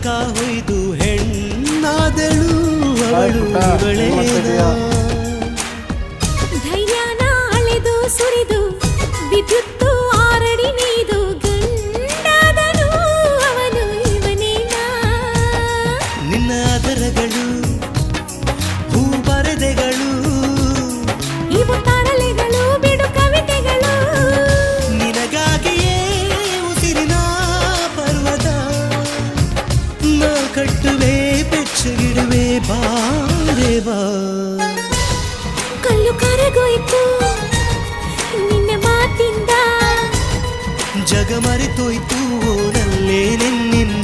ಲೋಕ ಹೊಯ್ದು ಹೆಣ್ಣಾದಳು ಅವಳು ಇವಳೇನಾ ಧೈರ್ಯನ ಅಳೆದು ಸುರಿದು ವಿದ್ಯುತ್ತು ಆರಡಿ ನೀದು ಗಂಡಾದನು ಅವನು ಇವನೇನಾ ನಿನ್ನ ಅದರಗಳು ಹೂ ಬರೆದೆಗಳು ಇವು ತರಲೆಗಳು ಬಿಡು ಕವಿತೆಗಳು ನಿನಗಾಗಿಯೇ ಉಸಿರಿನ ಪರ್ವತ ನಾ ಕಟ್ಟುವೆ ಬೆಚ್ಚಗಿಡುವೆ ಬಾರೆ ಬಾ ಕಲ್ಲು ಕರಗೋಯ್ತು ನಿನ್ನ ಮಾತಿಂದ ಜಗ ಮರೆತೋಯ್ತು ಓಡಲ್ಲೇ ನಿನ್ನ